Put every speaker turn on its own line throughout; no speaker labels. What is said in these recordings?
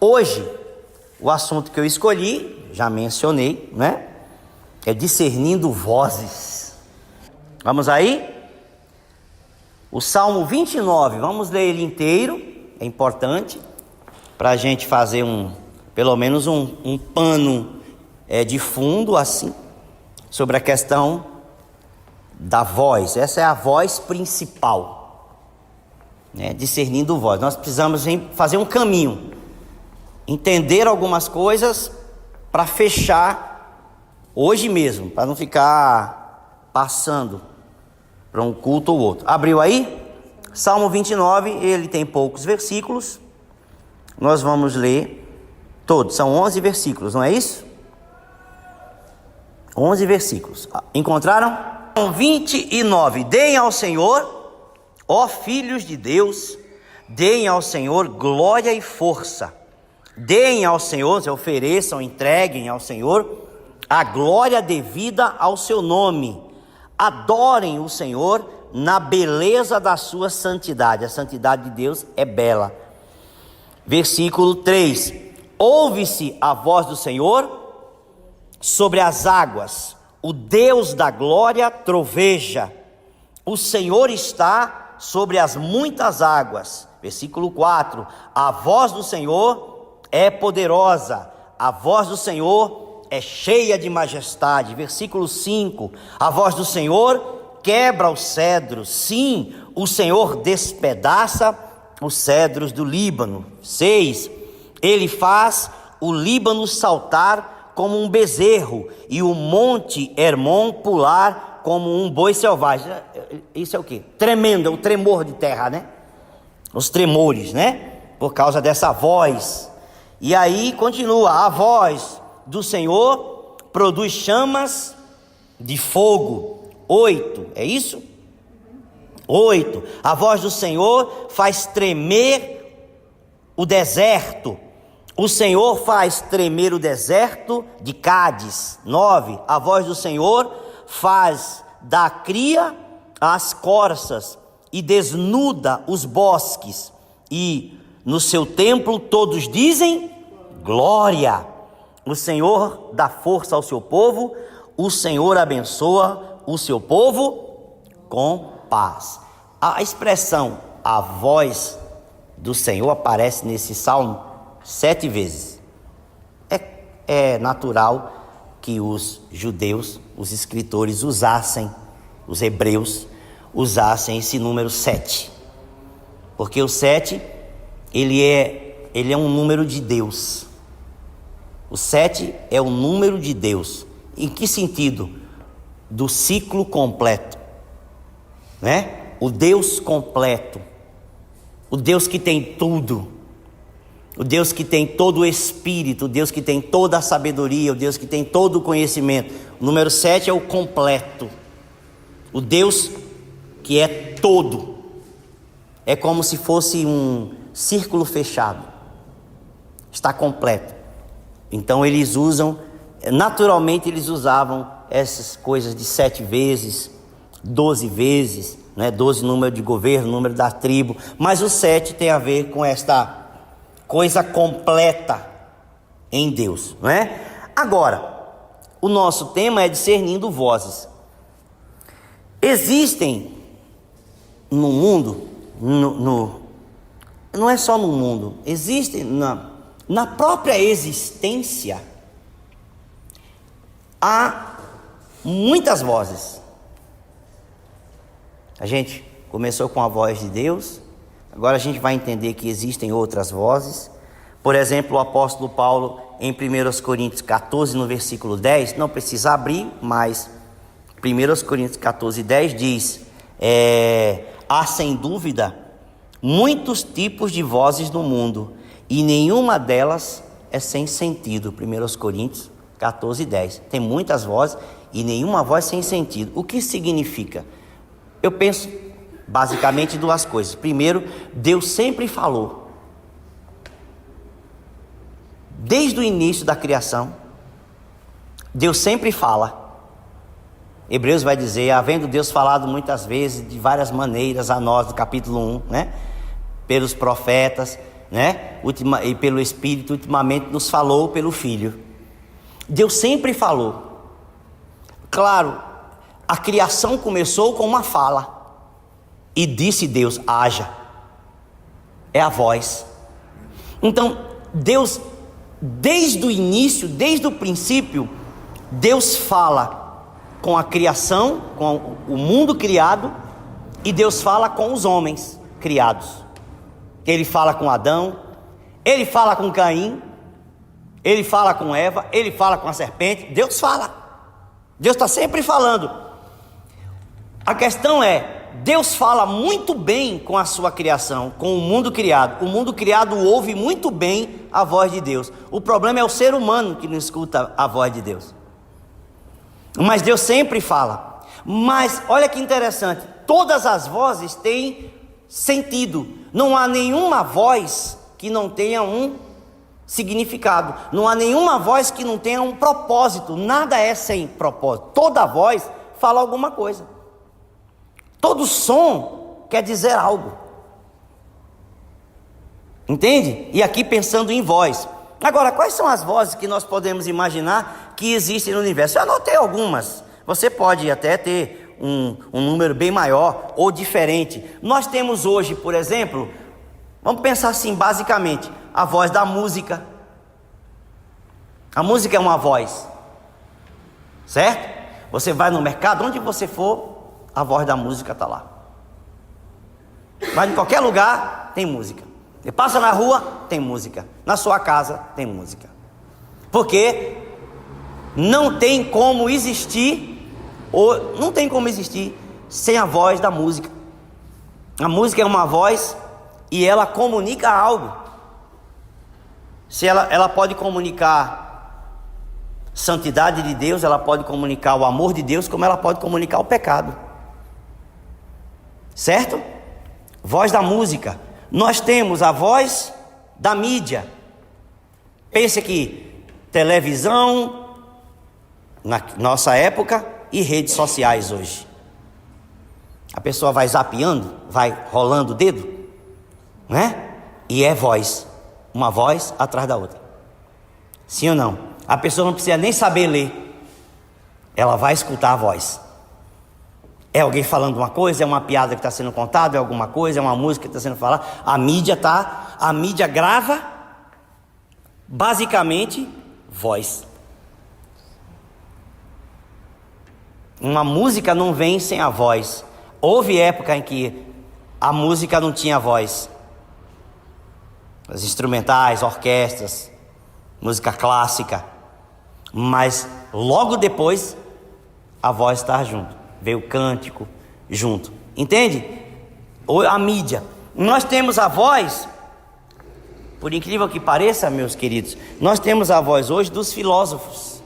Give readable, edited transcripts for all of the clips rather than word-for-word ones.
Hoje, o assunto que eu escolhi, já mencionei, né? É discernindo vozes. Vamos aí? O Salmo 29, vamos ler ele inteiro, é importante, para a gente fazer pelo menos um pano de fundo, assim, sobre a questão da voz. Essa é a voz principal, né? Discernindo voz. Nós precisamos fazer um caminho, entender algumas coisas para fechar hoje mesmo, para não ficar passando para um culto ou outro. Abriu aí? Salmo 29, ele tem poucos versículos. Nós vamos ler todos, são 11 versículos, não é isso? 11 versículos. Encontraram? 29. Deem ao Senhor, ó filhos de Deus, deem ao Senhor glória e força. Deem ao Senhor, se ofereçam, entreguem ao Senhor a glória devida ao seu nome. Adorem o Senhor na beleza da sua santidade. A santidade de Deus é bela. Versículo 3. Ouve-se a voz do Senhor sobre as águas. O Deus da glória troveja. O Senhor está sobre as muitas águas. Versículo 4. A voz do Senhor é poderosa, a voz do Senhor é cheia de majestade. Versículo 5, a voz do Senhor quebra os cedros, sim, o Senhor despedaça os cedros do Líbano. 6, ele faz o Líbano saltar como um bezerro e o monte Hermon pular como um boi selvagem. Isso é o quê? Tremendo, é o tremor de terra, né? Os tremores, né? Por causa dessa voz. E aí continua, a voz do Senhor produz chamas de fogo. 8, é isso? 8, a voz do Senhor faz tremer o deserto. O Senhor faz tremer o deserto de Cádiz. 9, a voz do Senhor faz da cria as corças e desnuda os bosques. E no seu templo todos dizem glória. O Senhor dá força ao seu povo, o Senhor abençoa o seu povo com paz. A expressão a voz do Senhor aparece nesse salmo 7 vezes. É natural que os judeus, os escritores os hebreus usassem esse número 7, porque o 7 ele é um número de Deus. O 7 é o número de Deus. Em que sentido? Do ciclo completo, né? O Deus completo, o Deus que tem tudo, o Deus que tem todo o Espírito, o Deus que tem toda a sabedoria, o Deus que tem todo o conhecimento. O número 7 é o completo, o Deus que é todo. É como se fosse um círculo fechado, está completo. Então naturalmente eles usavam essas coisas de 7 vezes, 12 vezes, né? 12 número de governo, número da tribo, mas o 7 tem a ver com esta coisa completa em Deus, não é? Agora, o nosso tema é discernindo vozes. Existem no mundo, não é só no mundo, existem na própria existência, há muitas vozes. A gente começou com a voz de Deus, agora a gente vai entender que existem outras vozes. Por exemplo, o apóstolo Paulo, em 1 Coríntios 14, no versículo 10, não precisa abrir, mas 1 Coríntios 14, 10 diz, há sem dúvida muitos tipos de vozes no mundo, e nenhuma delas é sem sentido. 1 Coríntios 14, 10. Tem muitas vozes e nenhuma voz sem sentido. O que significa? Eu penso basicamente duas coisas. Primeiro, Deus sempre falou. Desde o início da criação, Deus sempre fala. Hebreus vai dizer, havendo Deus falado muitas vezes, de várias maneiras a nós, no capítulo 1, né? Pelos profetas. né? E pelo Espírito, ultimamente nos falou pelo Filho. Deus sempre falou. Claro, a criação começou com uma fala. E disse Deus, haja. É a voz. Então, Deus, desde o início, desde o princípio, Deus fala com a criação, com o mundo criado, e Deus fala com os homens criados. Ele fala com Adão, ele fala com Caim, ele fala com Eva, ele fala com a serpente. Deus fala. Deus está sempre falando. A questão é, Deus fala muito bem com a sua criação, com o mundo criado. O mundo criado ouve muito bem a voz de Deus. O problema é o ser humano que não escuta a voz de Deus. Mas Deus sempre fala. Mas olha que interessante, todas as vozes têm sentido. Não há nenhuma voz que não tenha um significado. Não há nenhuma voz que não tenha um propósito. Nada é sem propósito. Toda voz fala alguma coisa. Todo som quer dizer algo. Entende? E aqui pensando em voz. Agora, quais são as vozes que nós podemos imaginar que existem no universo? Eu anotei algumas. Você pode até ter um número bem maior ou diferente. Nós temos hoje, por exemplo, vamos pensar assim, basicamente, a voz da música. A música é uma voz, certo? Você vai no mercado, onde você for, a voz da música está lá. Vai em qualquer lugar, tem música. Você passa na rua, tem música. Na sua casa, tem música. Porque não tem como existir, ou não tem como existir sem a voz da música. A música é uma voz e ela comunica algo. Se ela pode comunicar santidade de Deus, ela pode comunicar o amor de Deus, como ela pode comunicar o pecado. Certo? Voz da música. Nós temos a voz da mídia. Pense que televisão na nossa época e redes sociais hoje. A pessoa vai zapeando, vai rolando o dedo, né? E é voz, uma voz atrás da outra. Sim ou não? A pessoa não precisa nem saber ler, ela vai escutar a voz. É alguém falando uma coisa, é uma piada que está sendo contada, é alguma coisa, é uma música que está sendo falada. A mídia grava, basicamente, voz. Uma música não vem sem a voz. Houve época em que a música não tinha voz. As instrumentais, orquestras, música clássica. Mas logo depois, a voz está junto. Veio o cântico junto. Entende? A mídia. Nós temos a voz, por incrível que pareça, meus queridos, nós temos a voz hoje dos filósofos,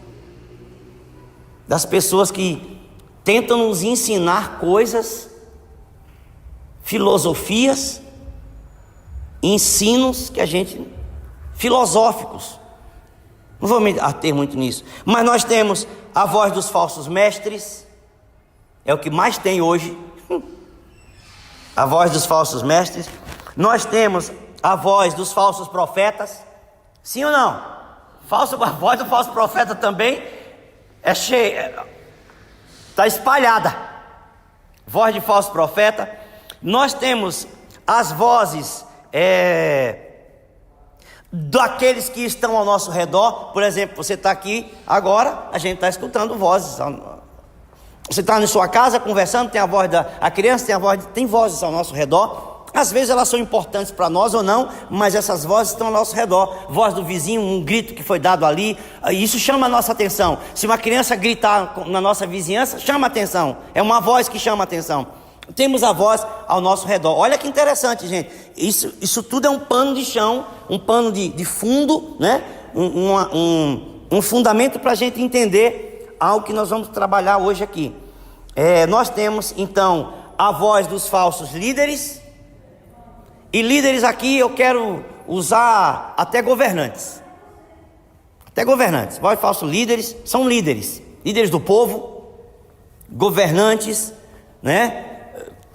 das pessoas que tentam nos ensinar coisas, filosofias, ensinos que a gente, filosóficos. Não vou me ater muito nisso. Mas nós temos a voz dos falsos mestres. É o que mais tem hoje. A voz dos falsos mestres. Nós temos a voz dos falsos profetas. Sim ou não? A voz do falso profeta também é cheia, está espalhada. Voz de falso profeta. Nós temos as vozes daqueles que estão ao nosso redor. Por exemplo, você está aqui agora, a gente está escutando vozes. Você está na sua casa conversando, tem a voz da criança, tem vozes ao nosso redor. Às vezes elas são importantes para nós ou não, mas essas vozes estão ao nosso redor. Voz do vizinho, um grito que foi dado ali, isso chama a nossa atenção. Se uma criança gritar na nossa vizinhança, chama a atenção. É uma voz que chama a atenção. Temos a voz ao nosso redor. Olha que interessante, gente. Isso tudo é um pano de chão, um pano de fundo, né? Um fundamento para a gente entender algo que nós vamos trabalhar hoje aqui. Nós temos então a voz dos falsos líderes. E líderes aqui eu quero usar até governantes. Voz de falsos líderes são líderes do povo, governantes, né?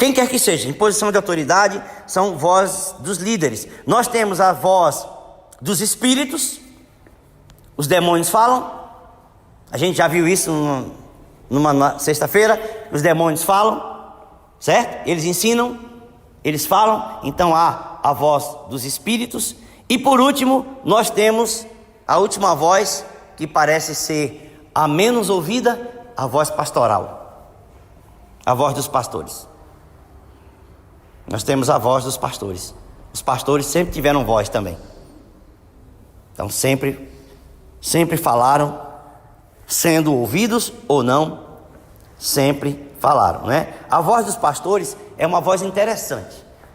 quem quer que seja, em posição de autoridade, são voz dos líderes. Nós temos a voz dos espíritos, os demônios falam. A gente já viu isso numa sexta-feira, os demônios falam, certo? Eles ensinam, eles falam, então há a voz dos espíritos. E por último, nós temos a última voz, que parece ser a menos ouvida, a voz pastoral, a voz dos pastores. Nós temos a voz dos pastores. Os pastores sempre tiveram voz também. Então sempre falaram, sendo ouvidos ou não, sempre falaram, né? A voz dos pastores é uma voz interessante.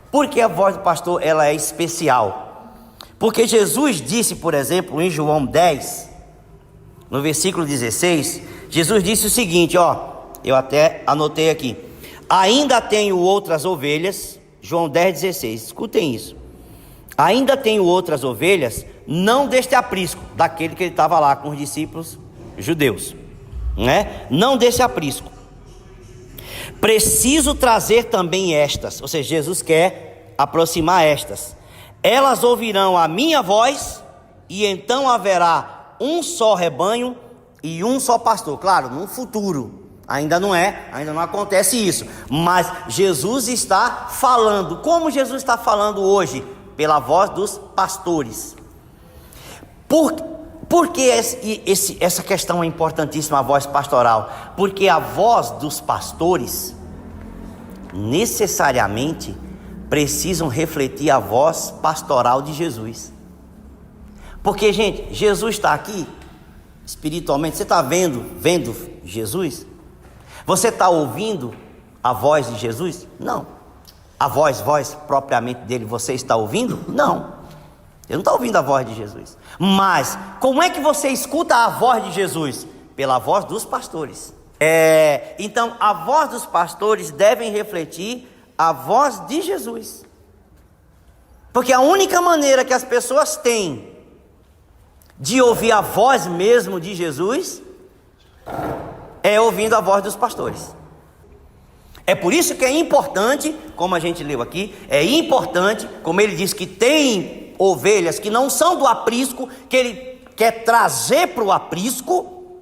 Por que a voz do pastor ela é especial? Porque Jesus disse, por exemplo, em João 10, no versículo 16, Jesus disse o seguinte, eu até anotei aqui: ainda tenho outras ovelhas. João 10,16, escutem isso. Ainda tenho outras ovelhas, não deste aprisco, daquele que ele estava lá com os discípulos judeus, né? Não desse aprisco. Preciso trazer também estas, ou seja, Jesus quer aproximar estas. Elas ouvirão a minha voz, e então haverá um só rebanho e um só pastor. Claro, no futuro. Ainda não acontece isso, mas Jesus está falando. Como Jesus está falando hoje? Pela voz dos pastores. Por que essa questão é importantíssima, a voz pastoral? Porque a voz dos pastores necessariamente precisam refletir a voz pastoral de Jesus. Porque, gente, Jesus está aqui espiritualmente. Você está vendo Jesus? Você está ouvindo a voz de Jesus? Não. A voz propriamente dele, você está ouvindo? Não. Você não está ouvindo a voz de Jesus. Mas, como é que você escuta a voz de Jesus? Pela voz dos pastores. Então, a voz dos pastores devem refletir a voz de Jesus. Porque a única maneira que as pessoas têm de ouvir a voz mesmo de Jesus é ouvindo a voz dos pastores. É por isso que é importante, como a gente leu aqui, é importante, como ele diz que tem ovelhas que não são do aprisco, que ele quer trazer para o aprisco,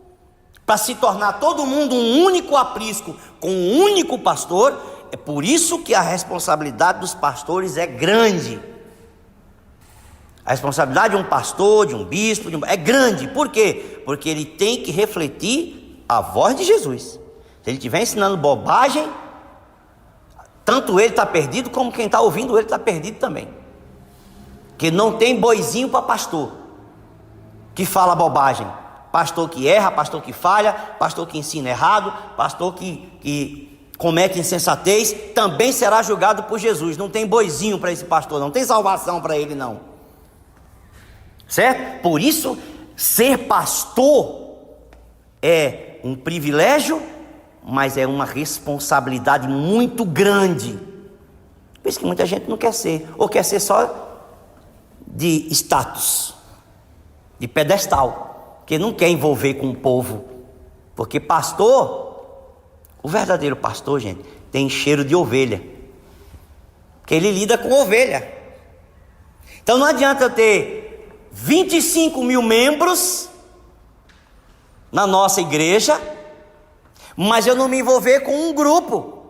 para se tornar todo mundo um único aprisco, com um único pastor. É por isso que a responsabilidade dos pastores é grande. A responsabilidade de um pastor, de um bispo, é grande. Por quê? Porque ele tem que refletir a voz de Jesus. Se ele estiver ensinando bobagem, tanto ele está perdido, como quem está ouvindo ele está perdido também. Que não tem boizinho para pastor que fala bobagem, pastor que erra, pastor que falha, pastor que ensina errado, pastor que comete insensatez, também será julgado por Jesus. Não tem boizinho para esse pastor, não tem salvação para ele, não. Certo? Por isso, ser pastor é um privilégio, mas é uma responsabilidade muito grande. Por isso que muita gente não quer ser, ou quer ser só de status, de pedestal, que não quer envolver com o povo. Porque pastor, o verdadeiro pastor, gente, tem cheiro de ovelha, porque ele lida com ovelha. Então não adianta eu ter 25 mil membros na nossa igreja, mas eu não me envolver com um grupo.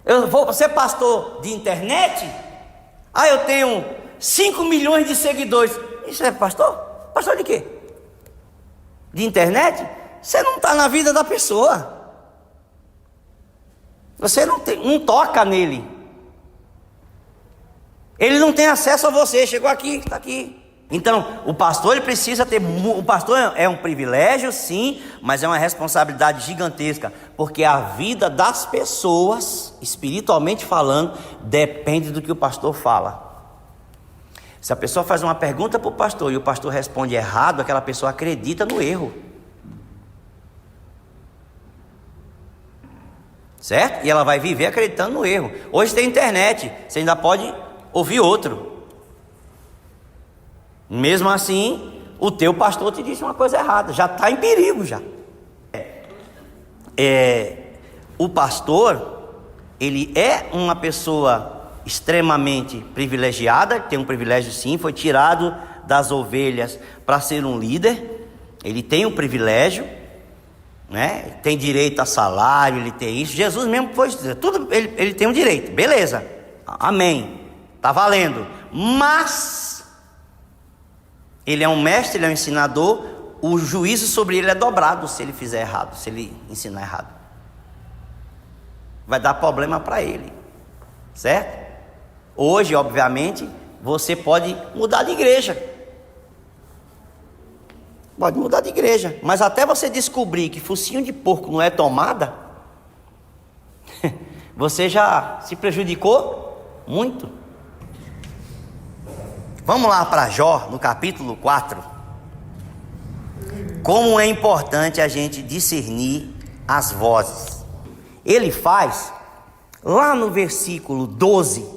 Eu vou ser pastor de internet? Eu tenho 5 milhões de seguidores. Isso é pastor? Pastor de quê? De internet? Você não está na vida da pessoa. Você não toca nele. Ele não tem acesso a você. Chegou aqui, está aqui. Então, o pastor ele precisa ter. O pastor é um privilégio, sim, mas é uma responsabilidade gigantesca, porque a vida das pessoas, espiritualmente falando, depende do que o pastor fala. Se a pessoa faz uma pergunta para o pastor e o pastor responde errado, aquela pessoa acredita no erro, certo? E ela vai viver acreditando no erro. Hoje tem internet, você ainda pode ouvir outro. Mesmo assim, o teu pastor te disse uma coisa errada, já está em perigo já. o pastor, ele é uma pessoa extremamente privilegiada, tem um privilégio sim, foi tirado das ovelhas para ser um líder, ele tem um privilégio, né? Tem direito a salário, ele tem isso. Jesus mesmo foi tudo, ele tem um direito, beleza, amém, tá valendo. Mas ele é um mestre, ele é um ensinador, o juízo sobre ele é dobrado se ele fizer errado, se ele ensinar errado. Vai dar problema para ele, certo? Hoje, obviamente, você pode mudar de igreja. Pode mudar de igreja, mas até você descobrir que focinho de porco não é tomada, você já se prejudicou muito. Vamos lá para Jó, no capítulo 4. Como é importante a gente discernir as vozes. Ele faz, lá no versículo 12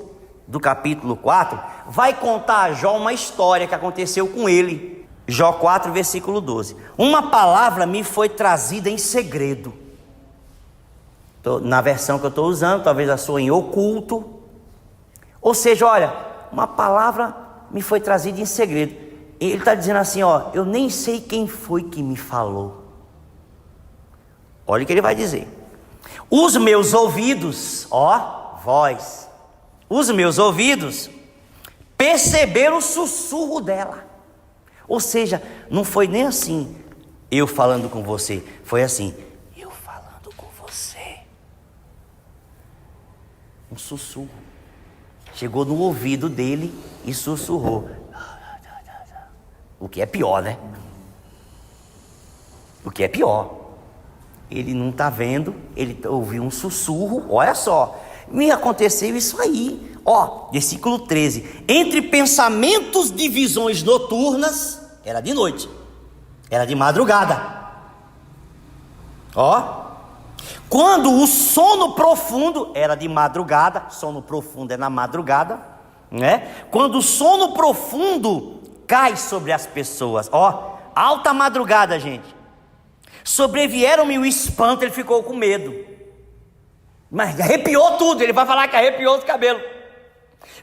do capítulo 4, vai contar a Jó uma história que aconteceu com ele. Jó 4, versículo 12. Uma palavra me foi trazida em segredo. Na versão que eu estou usando, talvez a sua em oculto. Ou seja, olha, uma palavra me foi trazida em segredo. Ele está dizendo assim, ó, eu nem sei quem foi que me falou. Olha o que ele vai dizer. Os meus ouvidos, ó, voz. Os meus ouvidos perceberam o sussurro dela. Ou seja, não foi nem assim, eu falando com você, foi assim, eu falando com você. Um sussurro. Chegou no ouvido dele e sussurrou. O que é pior, né? O que é pior. Ele não está vendo, ele ouviu um sussurro, olha só. Me aconteceu isso aí. Ó, versículo 13. Entre pensamentos de visões noturnas, era de noite, era de madrugada. Ó, quando o sono profundo, era de madrugada, sono profundo é na madrugada, né? Quando o sono profundo cai sobre as pessoas, ó, alta madrugada, gente. Sobrevieram-me o espanto, ele ficou com medo. Mas arrepiou tudo, ele vai falar que arrepiou os cabelos.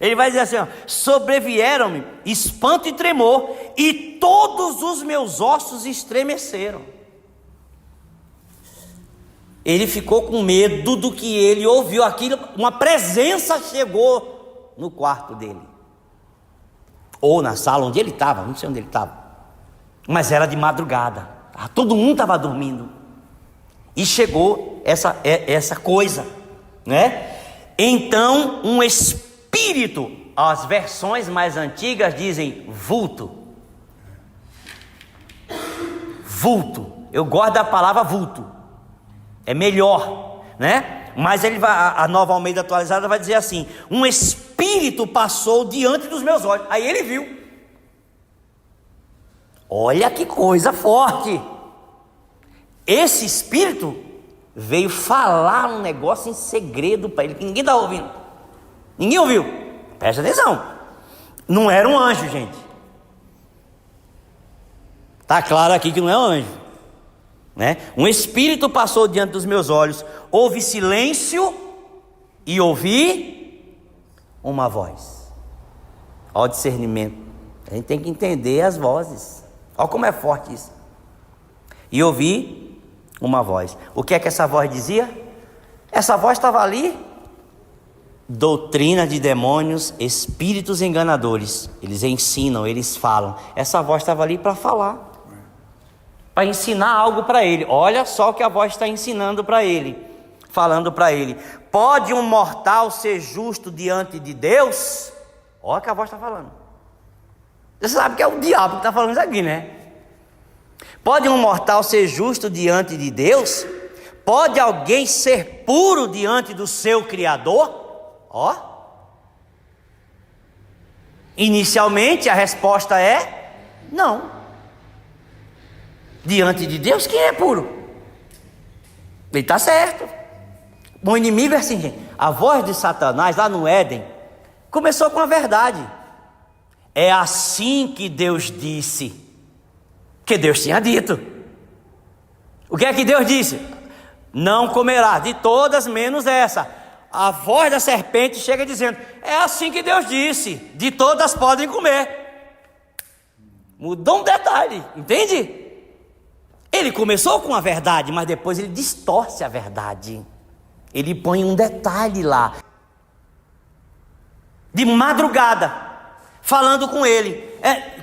Ele vai dizer assim, ó, sobrevieram-me espanto e tremor, e todos os meus ossos estremeceram. Ele ficou com medo do que ele ouviu, aquilo, uma presença chegou no quarto dele. Ou na sala onde ele estava, não sei onde ele estava. Mas era de madrugada, todo mundo estava dormindo. E chegou essa coisa, né? Então um espírito, as versões mais antigas dizem vulto. Vulto, eu gosto da palavra vulto, é melhor, né? Mas ele vai, a Nova Almeida atualizada vai dizer assim: um espírito passou diante dos meus olhos. Aí ele viu. Olha que coisa forte. Esse espírito veio falar um negócio em segredo para ele, que ninguém está ouvindo. Ninguém ouviu. Presta atenção. Não era um anjo, gente. Está claro aqui que não é um anjo, né? Um espírito passou diante dos meus olhos. Houve silêncio e ouvi uma voz. Olha o discernimento. A gente tem que entender as vozes. Olha como é forte isso. E ouvi uma voz. O que é que essa voz dizia? Essa voz estava ali. Doutrina de demônios, espíritos enganadores. Eles ensinam, eles falam. Essa voz estava ali para falar, para ensinar algo para ele. Olha só o que a voz está ensinando para ele, falando para ele: pode um mortal ser justo diante de Deus? Olha o que a voz está falando. Você sabe que é o diabo que está falando isso aqui, né? Pode um mortal ser justo diante de Deus? Pode alguém ser puro diante do seu Criador? Ó. Inicialmente a resposta é não. Diante de Deus, quem é puro? Ele está certo. O inimigo é assim, gente. A voz de Satanás lá no Éden começou com a verdade. É assim que Deus disse. Que Deus tinha dito. O que é que Deus disse? Não comerá, de todas menos essa. A voz da serpente chega dizendo: é assim que Deus disse, de todas podem comer. Mudou um detalhe, entende? Ele começou com a verdade, mas depois ele distorce a verdade. Ele põe um detalhe lá. De madrugada, falando com ele.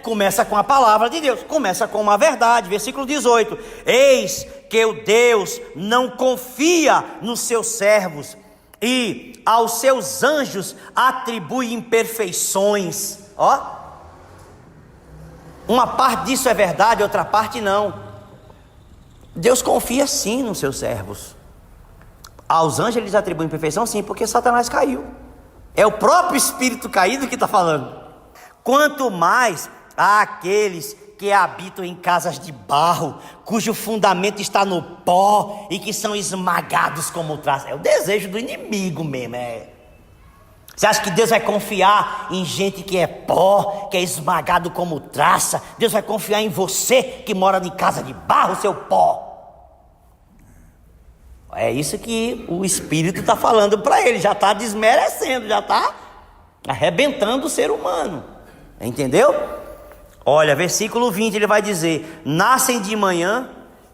Começa com a palavra de Deus, começa com uma verdade. Versículo 18: eis que o Deus não confia nos seus servos, e aos seus anjos atribui imperfeições. Uma parte disso é verdade, outra parte não. Deus confia sim nos seus servos. Aos anjos eles atribuem imperfeição, sim, porque Satanás caiu. É o próprio espírito caído que está falando. Quanto mais àqueles que habitam em casas de barro, cujo fundamento está no pó e que são esmagados como traça. É o desejo do inimigo mesmo. Você acha que Deus vai confiar em gente que é pó, que é esmagado como traça? Deus vai confiar em você que mora em casa de barro, seu pó? É isso que o Espírito está falando para ele. Já está desmerecendo, já está arrebentando o ser humano. Entendeu? Olha, versículo 20, ele vai dizer: nascem de manhã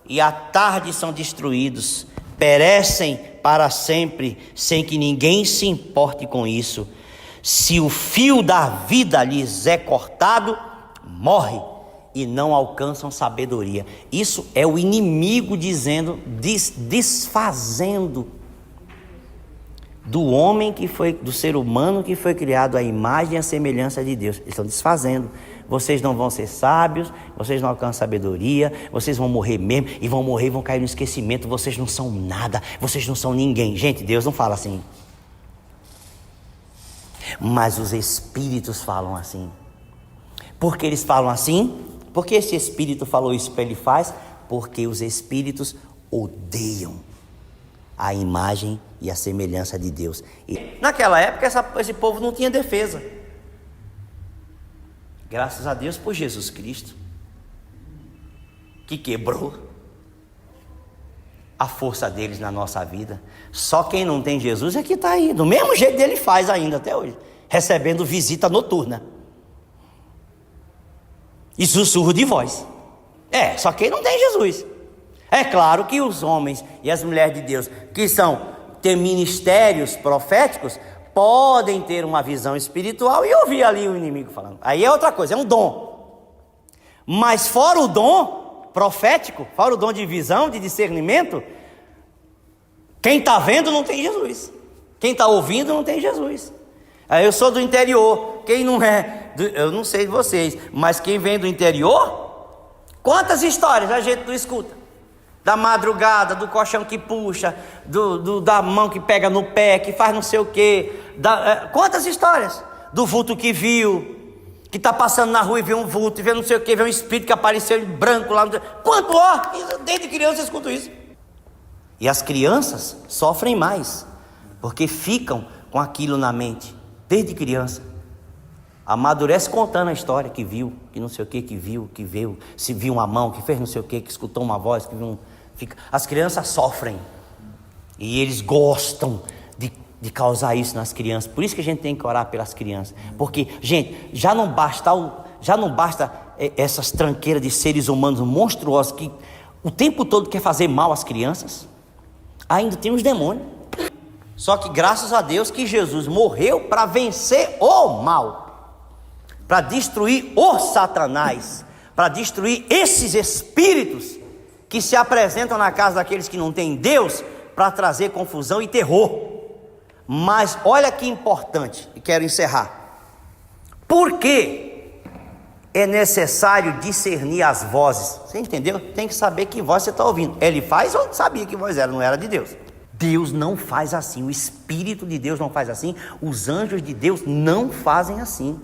e à tarde são destruídos, perecem para sempre, sem que ninguém se importe com isso. Se o fio da vida lhes é cortado, morre, e não alcançam sabedoria. Isso é o inimigo dizendo, desfazendo do homem que foi, do ser humano que foi criado à imagem e à semelhança de Deus. Eles estão desfazendo. Vocês não vão ser sábios, vocês não alcançam sabedoria, vocês vão morrer mesmo, e vão morrer e vão cair no esquecimento. Vocês não são nada, vocês não são ninguém. Gente, Deus não fala assim, mas os espíritos falam assim. Por que eles falam assim? Porque esse espírito falou isso para ele faz? Porque os espíritos odeiam a imagem e a semelhança de Deus. E naquela época esse povo não tinha defesa. Graças a Deus por Jesus Cristo, que quebrou a força deles na nossa vida. Só quem não tem Jesus é que está aí, do mesmo jeito dele faz ainda até hoje, recebendo visita noturna e sussurro de voz. Só quem não tem Jesus. É claro que os homens e as mulheres de Deus que têm ministérios proféticos podem ter uma visão espiritual e ouvir ali o inimigo falando. Aí é outra coisa, é um dom. Mas fora o dom profético, fora o dom de visão, de discernimento, quem está vendo não tem Jesus. Quem está ouvindo não tem Jesus. Aí eu sou do interior. Quem não é, eu não sei de vocês, mas quem vem do interior, quantas histórias a gente não escuta? Da madrugada, do colchão que puxa, da mão que pega no pé, que faz não sei o quê. Quantas histórias? Do vulto que viu, que está passando na rua e vê um vulto, e vê não sei o quê, vê um espírito que apareceu em branco lá. Quanto? Desde criança eu escuto isso. E as crianças sofrem mais, porque ficam com aquilo na mente, desde criança. Amadurece contando a história que viu, que não sei o que viu, que veio, se viu uma mão, que fez não sei o que escutou uma voz, que viu As crianças sofrem, e eles gostam de causar isso nas crianças. Por isso que a gente tem que orar pelas crianças, porque, gente, já não basta essas tranqueiras de seres humanos monstruosos que o tempo todo quer fazer mal às crianças. Ainda tem os demônios. Só que graças a Deus que Jesus morreu para vencer o mal, para destruir o Satanás, para destruir esses espíritos que se apresentam na casa daqueles que não têm Deus, para trazer confusão e terror. Mas olha que importante, e quero encerrar. Por que é necessário discernir as vozes? Você entendeu? Tem que saber que voz você está ouvindo. Ele faz ou sabia que voz era? Não era de Deus. Deus não faz assim, o Espírito de Deus não faz assim, os anjos de Deus não fazem assim.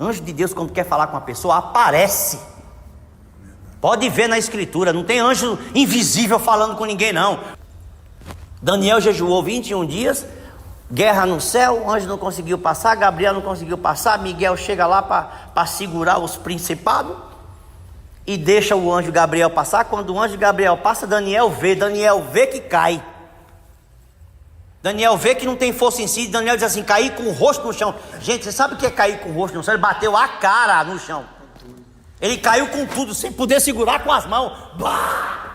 Anjo de Deus, quando quer falar com uma pessoa, aparece. Pode ver na escritura, não tem anjo invisível falando com ninguém não. Daniel jejuou 21 dias, guerra no céu, o anjo não conseguiu passar, Gabriel não conseguiu passar, Miguel chega lá para segurar os principados, e deixa o anjo Gabriel passar. Quando o anjo Gabriel passa, Daniel vê que cai. Daniel vê que não tem força em si. Daniel diz assim: cair com o rosto no chão. Gente, você sabe o que é cair com o rosto no chão? Ele bateu a cara no chão. Ele caiu com tudo, sem poder segurar com as mãos. Bah!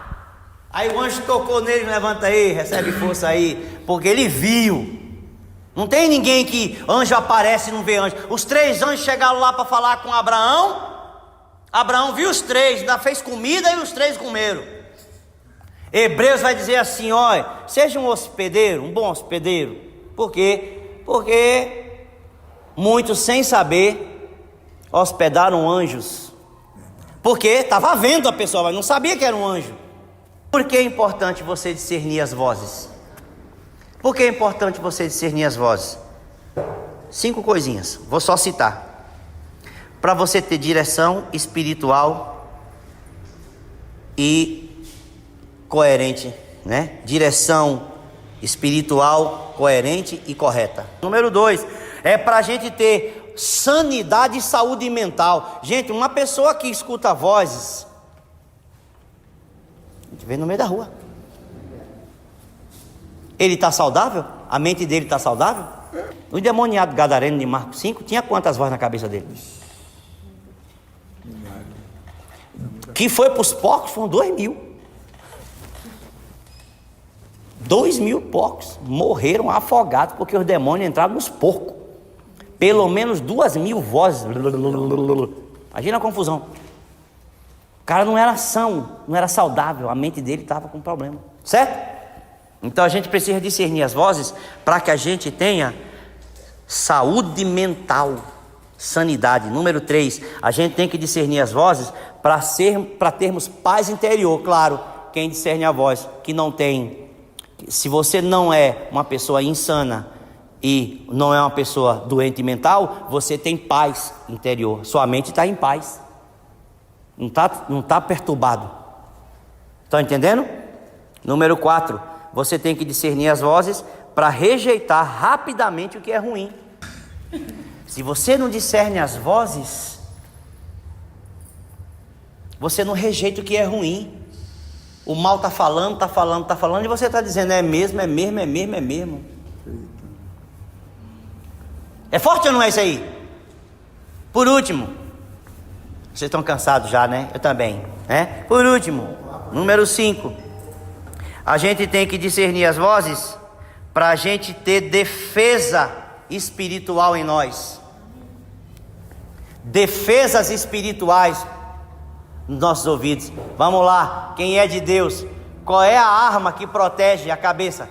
Aí o anjo tocou nele: levanta aí, recebe força aí. Porque ele viu. Não tem ninguém que anjo aparece e não vê anjo. Os 3 anjos chegaram lá para falar com Abraão. Abraão viu os 3, ainda fez comida e os 3 comeram. Hebreus vai dizer assim: olha, seja um hospedeiro, um bom hospedeiro. Por quê? Porque muitos, sem saber, hospedaram anjos. Porque estava vendo a pessoa, mas não sabia que era um anjo. Por que é importante você discernir as vozes? Por que é importante você discernir as vozes? 5 coisinhas, vou só citar. Para você ter direção espiritual e coerente, né? Direção espiritual, coerente e correta. Número 2, é para a gente ter sanidade e saúde mental. Gente, uma pessoa que escuta vozes, a gente vê no meio da rua. Ele está saudável? A mente dele está saudável? O endemoniado gadareno de Marcos 5 tinha quantas vozes na cabeça dele? Que foi para os porcos, foram 2.000. 2.000 porcos morreram afogados porque os demônios entraram nos porcos. Pelo menos 2.000 vozes. Imagina a confusão. O cara não era são, não era saudável, a mente dele estava com problema, certo? Então a gente precisa discernir as vozes para que a gente tenha saúde mental, sanidade. Número 3, a gente tem que discernir as vozes para termos paz interior. Claro, quem discerne a voz que não tem, se você não é uma pessoa insana e não é uma pessoa doente mental, você tem paz interior, sua mente está em paz, não tá perturbado. Estão entendendo? Número 4, você tem que discernir as vozes para rejeitar rapidamente o que é ruim. Se você não discerne as vozes, você não rejeita o que é ruim. O mal está falando, e você está dizendo: é mesmo. É forte ou não é isso aí? Por último, vocês estão cansados já, né? Eu também, né? Por último, número 5, a gente tem que discernir as vozes para a gente ter defesa espiritual em nós. Defesas espirituais nos nossos ouvidos. Vamos lá, quem é de Deus, qual é a arma que protege a cabeça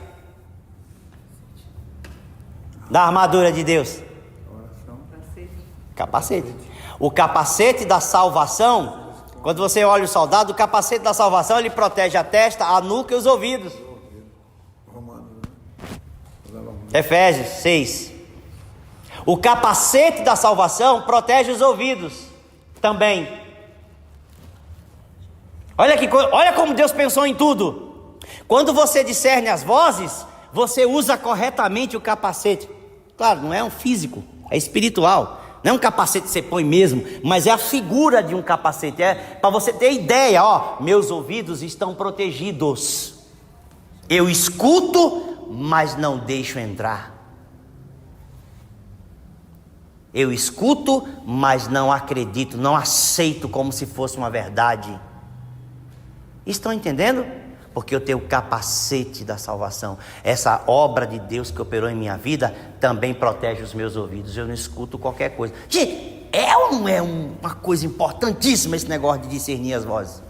da armadura de Deus? Capacete. O capacete da salvação, quando você olha o soldado, o capacete da salvação, ele protege a testa, a nuca e os ouvidos. Efésios 6. O capacete da salvação protege os ouvidos também. Olha como Deus pensou em tudo. Quando você discerne as vozes, você usa corretamente o capacete. Claro, não é um físico, é espiritual. Não é um capacete que você põe mesmo, mas é a figura de um capacete. É para você ter ideia, ó, meus ouvidos estão protegidos. Eu escuto, mas não deixo entrar. Eu escuto, mas não acredito, não aceito como se fosse uma verdade. Estão entendendo? Porque eu tenho o capacete da salvação. Essa obra de Deus que operou em minha vida também protege os meus ouvidos. Eu não escuto qualquer coisa. Gente, é ou não é uma coisa importantíssima esse negócio de discernir as vozes?